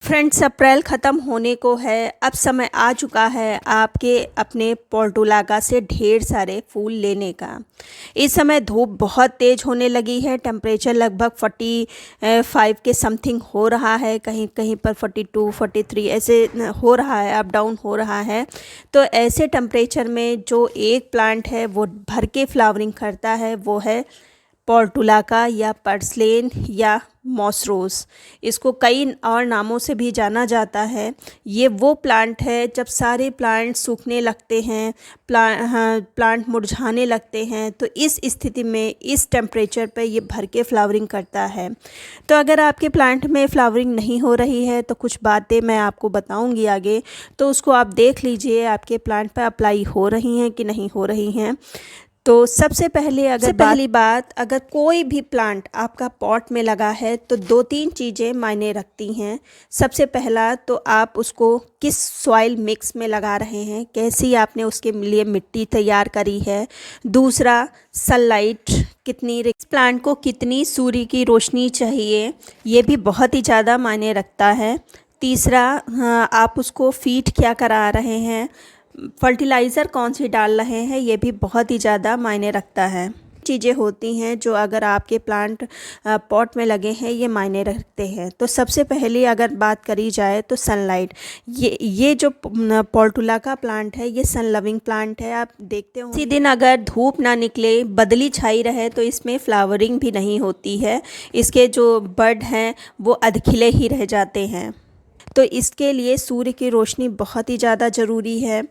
Friends, अप्रैल ख़त्म होने को है। अब समय आ चुका है आपके अपने पोर्टुलाका से ढेर सारे फूल लेने का। इस समय धूप बहुत तेज़ होने लगी है। टेम्परेचर लगभग 45 के समथिंग हो रहा है, कहीं कहीं पर 42 43 ऐसे हो रहा है, अप डाउन हो रहा है। तो ऐसे टेम्परेचर में जो एक प्लांट है वो भर के फ्लावरिंग करता है वो है पोर्टुलाका या पर्सलेन या मॉसरोस। इसको कई और नामों से भी जाना जाता है। ये वो प्लांट है जब सारे प्लांट सूखने लगते हैं, प्लांट मुरझाने लगते हैं, तो इस स्थिति में इस टेम्परेचर पे ये भर के फ्लावरिंग करता है। तो अगर आपके प्लांट में फ्लावरिंग नहीं हो रही है तो कुछ बातें मैं आपको बताऊंगी आगे, तो उसको आप देख लीजिए आपके प्लांट पर अप्लाई हो रही हैं कि नहीं हो रही हैं। तो सबसे पहले पहली बात, अगर कोई भी प्लांट आपका पॉट में लगा है तो दो तीन चीज़ें मायने रखती हैं। सबसे पहला तो आप उसको किस सॉइल मिक्स में लगा रहे हैं, कैसी आपने उसके लिए मिट्टी तैयार करी है। दूसरा, सनलाइट कितनी, इस प्लांट को कितनी सूर्य की रोशनी चाहिए, ये भी बहुत ही ज़्यादा मायने रखता है। तीसरा, आप उसको फीड क्या करा रहे हैं, फर्टिलाइज़र कौन सी डाल रहे हैं, ये भी बहुत ही ज़्यादा मायने रखता है। चीज़ें होती हैं जो अगर आपके प्लांट पॉट में लगे हैं ये मायने रखते हैं। तो सबसे पहले अगर बात करी जाए तो सनलाइट, ये जो पोर्टुलाका प्लांट है ये सन लविंग प्लांट है। आप देखते हो इसी दिन अगर धूप ना निकले, बदली छाई रहे, तो इसमें फ्लावरिंग भी नहीं होती है। इसके जो बड हैं वो अधखिले ही रह जाते हैं। तो इसके लिए सूर्य की रोशनी बहुत ही ज़्यादा ज़रूरी है।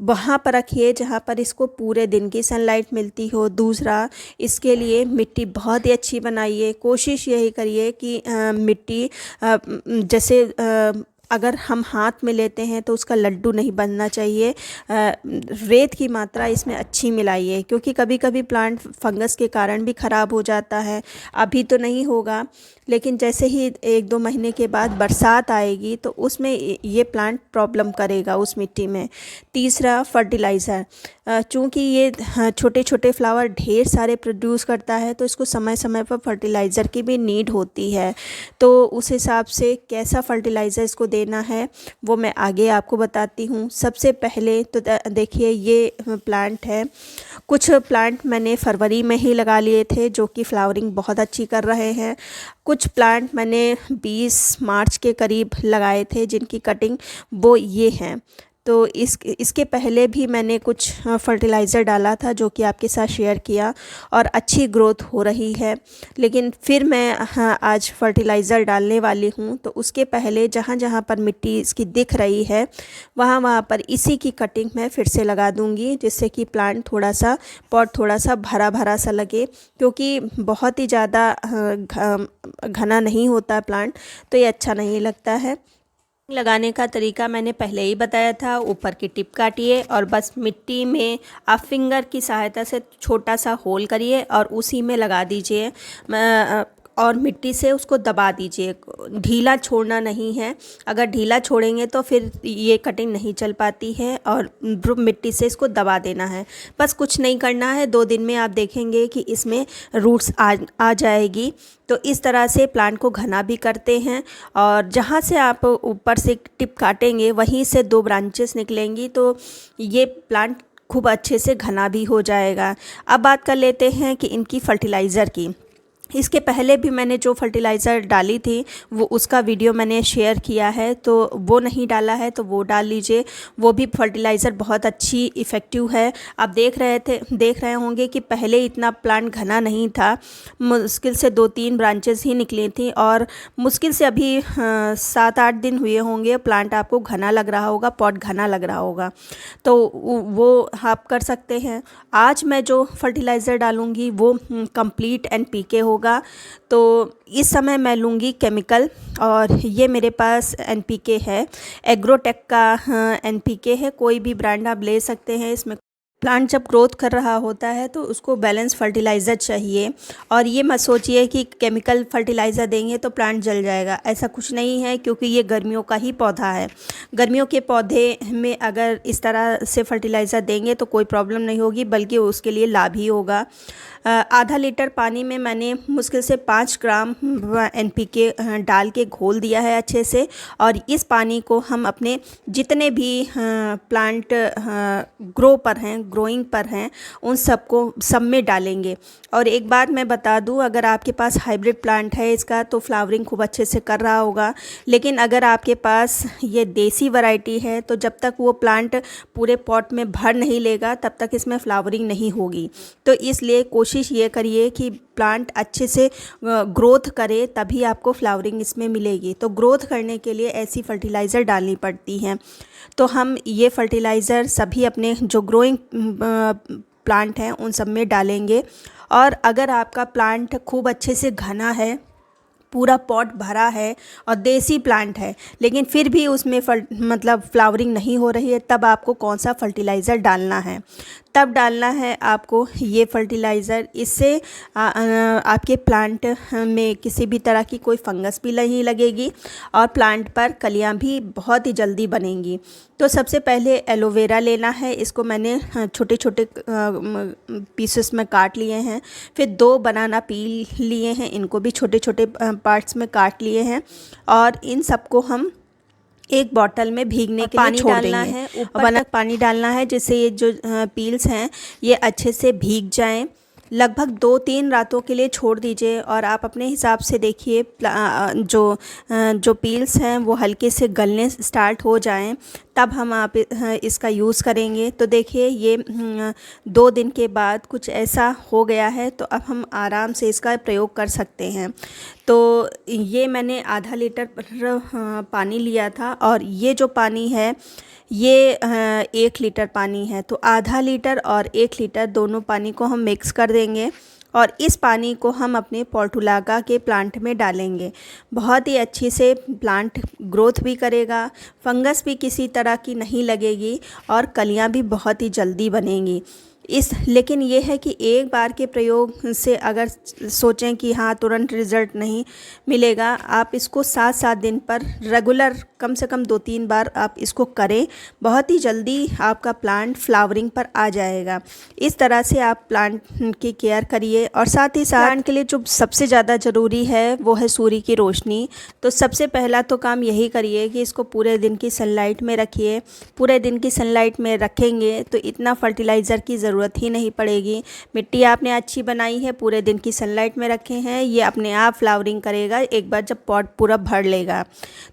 वहाँ पर रखिए जहाँ पर इसको पूरे दिन की सनलाइट मिलती हो। दूसरा, इसके लिए मिट्टी बहुत ही अच्छी बनाइए। कोशिश यही करिए कि मिट्टी जैसे अगर हम हाथ में लेते हैं तो उसका लड्डू नहीं बनना चाहिए। रेत की मात्रा इसमें अच्छी मिलाइए, क्योंकि कभी कभी प्लांट फंगस के कारण भी ख़राब हो जाता है। अभी तो नहीं होगा, लेकिन जैसे ही 1-2 महीने के बाद बरसात आएगी तो उसमें ये प्लांट प्रॉब्लम करेगा उस मिट्टी में। तीसरा, फर्टिलाइज़र, चूँकि ये छोटे छोटे फ्लावर ढेर सारे प्रोड्यूस करता है तो इसको समय समय पर फर्टिलाइज़र की भी नीड होती है। तो उस हिसाब से कैसा फर्टिलाइज़र इसको देना है वो मैं आगे आपको बताती हूँ। सबसे पहले तो देखिए ये प्लांट है, कुछ प्लांट मैंने फरवरी में ही लगा लिए थे जो कि फ्लावरिंग बहुत अच्छी कर रहे हैं। कुछ प्लांट मैंने 20 मार्च के करीब लगाए थे जिनकी कटिंग वो ये हैं। तो इसके पहले भी मैंने कुछ फर्टिलाइज़र डाला था जो कि आपके साथ शेयर किया और अच्छी ग्रोथ हो रही है। लेकिन फिर मैं आज फर्टिलाइज़र डालने वाली हूँ। तो उसके पहले जहाँ जहाँ पर मिट्टी इसकी दिख रही है वहाँ वहाँ पर इसी की कटिंग मैं फिर से लगा दूँगी, जिससे कि प्लांट पॉट थोड़ा सा भरा भरा सा लगे, क्योंकि बहुत ही ज़्यादा घना नहीं होता प्लांट, तो ये अच्छा नहीं लगता है। लगाने का तरीका मैंने पहले ही बताया था। ऊपर की टिप काटिए और बस मिट्टी में आप फिंगर की सहायता से छोटा सा होल करिए और उसी में लगा दीजिए और मिट्टी से उसको दबा दीजिए। ढीला छोड़ना नहीं है, अगर ढीला छोड़ेंगे तो फिर ये कटिंग नहीं चल पाती है, और मिट्टी से इसको दबा देना है। बस कुछ नहीं करना है, 2 दिन में आप देखेंगे कि इसमें रूट्स आ जाएगी। तो इस तरह से प्लांट को घना भी करते हैं, और जहाँ से आप ऊपर से टिप काटेंगे वहीं से 2 ब्रांचेस निकलेंगी, तो ये प्लांट खूब अच्छे से घना भी हो जाएगा। अब बात कर लेते हैं कि इनकी फर्टिलाइज़र की। इसके पहले भी मैंने जो फर्टिलाइज़र डाली थी वो उसका वीडियो मैंने शेयर किया है, तो वो नहीं डाला है तो वो डाल लीजिए। वो भी फर्टिलाइज़र बहुत अच्छी इफ़ेक्टिव है। आप देख रहे होंगे कि पहले इतना प्लांट घना नहीं था, मुश्किल से 2-3 ब्रांचेस ही निकली थी, और मुश्किल से अभी 7-8 दिन हुए होंगे प्लांट आपको घना लग रहा होगा, पॉट घना लग रहा होगा। तो वो आप कर सकते हैं। आज मैं जो फर्टिलाइज़र डालूँगी वो कंप्लीट NPK होगा। तो इस समय मैं लूँगी केमिकल, और ये मेरे पास NPK है, एग्रोटेक का NPK है। कोई भी ब्रांड आप ले सकते हैं। इसमें प्लांट जब ग्रोथ कर रहा होता है तो उसको बैलेंस फर्टिलाइज़र चाहिए। और ये मत सोचिए कि केमिकल फर्टिलाइज़र देंगे तो प्लांट जल जाएगा, ऐसा कुछ नहीं है, क्योंकि ये गर्मियों का ही पौधा है। गर्मियों के पौधे में अगर इस तरह से फर्टिलाइज़र देंगे तो कोई प्रॉब्लम नहीं होगी, बल्कि उसके लिए लाभ ही होगा। आधा लीटर पानी में मैंने मुश्किल से 5 ग्राम NPK डाल के घोल दिया है अच्छे से। और इस पानी को हम अपने जितने भी प्लांट ग्रोइंग पर हैं उन सब में डालेंगे। और एक बात मैं बता दूं, अगर आपके पास हाइब्रिड प्लांट है इसका तो फ्लावरिंग खूब अच्छे से कर रहा होगा, लेकिन अगर आपके पास ये देसी वैरायटी है तो जब तक वो प्लांट पूरे पॉट में भर नहीं लेगा तब तक इसमें फ्लावरिंग नहीं होगी। तो इसलिए कोशिश ये करिए कि प्लांट अच्छे से ग्रोथ करे, तभी आपको फ्लावरिंग इसमें मिलेगी। तो ग्रोथ करने के लिए ऐसी फर्टिलाइज़र डालनी पड़ती हैं। तो हम ये फर्टिलाइज़र सभी अपने जो ग्रोइंग प्लांट हैं उन सब में डालेंगे। और अगर आपका प्लांट खूब अच्छे से घना है, पूरा पॉट भरा है और देसी प्लांट है, लेकिन फिर भी उसमें मतलब फ्लावरिंग नहीं हो रही है, तब आपको कौन सा फर्टिलाइज़र डालना है? तब डालना है आपको ये फर्टिलाइज़र। इससे आपके प्लांट में किसी भी तरह की कोई फंगस भी नहीं लगेगी और प्लांट पर कलियां भी बहुत ही जल्दी बनेंगी। तो सबसे पहले एलोवेरा लेना है, इसको मैंने छोटे छोटे पीसेस में काट लिए हैं। फिर 2 बनाना पील लिए हैं, इनको भी छोटे छोटे पार्ट्स में काट लिए हैं। और इन सबको हम एक बॉटल में भीगने के लिए छोड़ देंगे। ऊपर तक पानी डालना है जिससे ये जो पील्स हैं ये अच्छे से भीग जाएं। लगभग 2-3 रातों के लिए छोड़ दीजिए और आप अपने हिसाब से देखिए जो पील्स हैं वो हल्के से गलने स्टार्ट हो जाएं, तब हम आप इसका यूज़ करेंगे। तो देखिए ये 2 दिन के बाद कुछ ऐसा हो गया है, तो अब हम आराम से इसका प्रयोग कर सकते हैं। तो ये मैंने आधा लीटर पानी लिया था और ये जो पानी है ये 1 लीटर पानी है। तो आधा लीटर और 1 लीटर दोनों पानी को हम मिक्स कर देंगे और इस पानी को हम अपने पोर्टुलागा के प्लांट में डालेंगे। बहुत ही अच्छी से प्लांट ग्रोथ भी करेगा, फंगस भी किसी तरह की नहीं लगेगी और कलियां भी बहुत ही जल्दी बनेंगी। लेकिन ये है कि एक बार के प्रयोग से अगर सोचें कि हाँ तुरंत रिज़ल्ट नहीं मिलेगा, आप इसको 7-7 दिन पर रेगुलर कम से कम 2-3 बार आप इसको करें, बहुत ही जल्दी आपका प्लांट फ्लावरिंग पर आ जाएगा। इस तरह से आप प्लांट की केयर करिए। और साथ ही साथ प्लांट के लिए जो सबसे ज़्यादा ज़रूरी है वो है सूर्य की रोशनी। तो सबसे पहला तो काम यही करिए कि इसको पूरे दिन की सनलाइट में रखिए। पूरे दिन की सनलाइट में रखेंगे तो इतना फर्टिलाइज़र की ज़रूरत ही नहीं पड़ेगी। मिट्टी आपने अच्छी बनाई है, पूरे दिन की सनलाइट में रखे हैं, ये अपने आप फ्लावरिंग करेगा एक बार जब पॉट पूरा भर लेगा।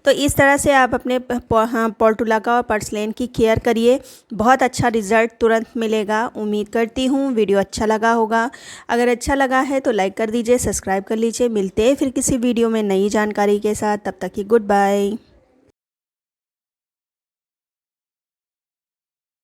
तो इस तरह से आप अपने पोर्टुलागा और पर्सलेन की केयर करिए, बहुत अच्छा रिज़ल्ट तुरंत मिलेगा। उम्मीद करती हूँ वीडियो अच्छा लगा होगा। अगर अच्छा लगा है तो लाइक कर दीजिए, सब्सक्राइब कर लीजिए। मिलते हैं फिर किसी वीडियो में नई जानकारी के साथ, तब तक की गुड बाय।